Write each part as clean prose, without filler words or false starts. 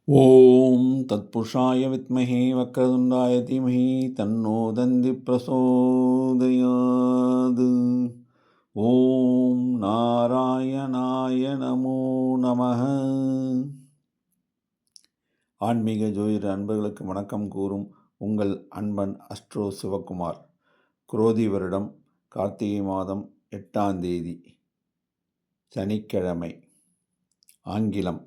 ஓம் தத்புருஷாய வித்மஹே வக்ரதுண்டாய தீமஹி தன்னோ தந்தி பிரசோதயாது. ஓம் நாராயணாய நமோ நமः. ஆன்மீக ஜோதிட அன்பர்களுக்கு வணக்கம் கூறும் உங்கள் அன்பன் அஸ்ட்ரோ சிவகுமார். குரோதி வருடம் கார்த்திகை மாதம் 8ஆம் தேதி சனிக்கிழமை, ஆங்கிலம்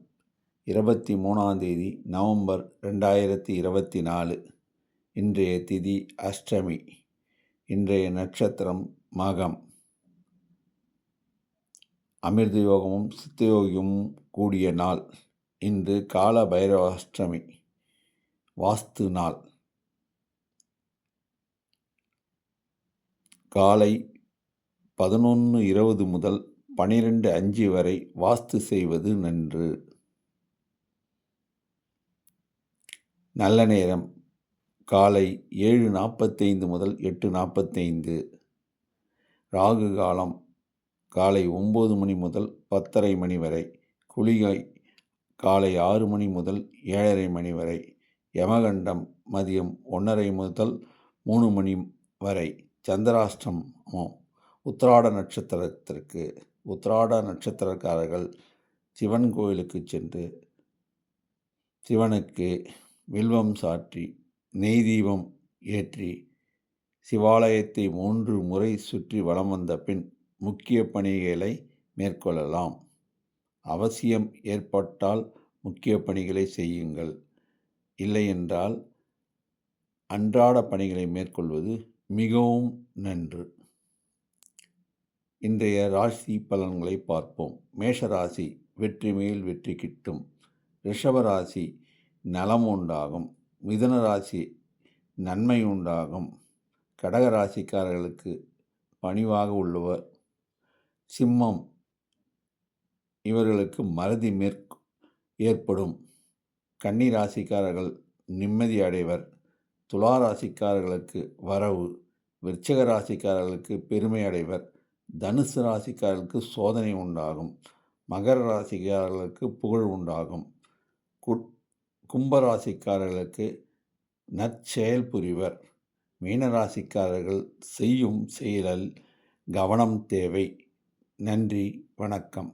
23ஆம் தேதி நவம்பர் 2024. இன்றைய திதி அஷ்டமி. இன்றைய நட்சத்திரம் மகம். அமிர்த யோகமும் சித்தயோகமும் கூடிய நாள். இன்று கால பைரவாஷ்டமி, வாஸ்து நாள். காலை 11:20 முதல் 12:05 வரை வாஸ்து செய்வது நன்று. நல்ல நேரம் காலை 7:45 முதல் 8:45. ராகு காலம் காலை 9 மணி முதல் 10:30 மணி வரை. குளிகை காலை 6 மணி முதல் 7:30 மணி வரை. யமகண்டம் மதியம் 1:30 முதல் 3 மணி வரை. சந்திராஷ்டமம் உத்திராட நட்சத்திரத்திற்கு. உத்திராட நட்சத்திரக்காரர்கள் சிவன் கோயிலுக்கு சென்று சிவனுக்கு வில்வம் சாற்றி நெய் தீபம் ஏற்றி சிவாலயத்தை 3 முறை சுற்றி வலம் வந்த பின் முக்கிய பணிகளை மேற்கொள்ளலாம். அவசியம் ஏற்பட்டால் முக்கிய பணிகளை செய்யுங்கள். இல்லையென்றால் அன்றாட பணிகளை மேற்கொள்வது மிகவும் நன்று. இன்றைய ராசி பலன்களை பார்ப்போம். மேஷராசி வெற்றி மேல் வெற்றி கிட்டும். ரிஷபராசி நலம் உண்டாகும். மிதுன ராசி நன்மை உண்டாகும். கடகராசிக்காரர்களுக்கு பணிவாக உள்ளவர். சிம்மம் இவர்களுக்கு மறதி ஏற்படும். கன்னி ராசிக்காரர்கள் நிம்மதி அடைவர். துலா ராசிக்காரர்களுக்கு வரவு. விருச்சிக ராசிக்காரர்களுக்கு பெருமை அடைவர். தனுசு ராசிக்காரர்களுக்கு சோதனை உண்டாகும். மகர ராசிக்காரர்களுக்கு புகழ் உண்டாகும். கும்பராசிக்காரர்களுக்கு நற்செயல் புரிவர். மீனராசிக்காரர்கள் செய்யும் செயலில் கவனம் தேவை. நன்றி, வணக்கம்.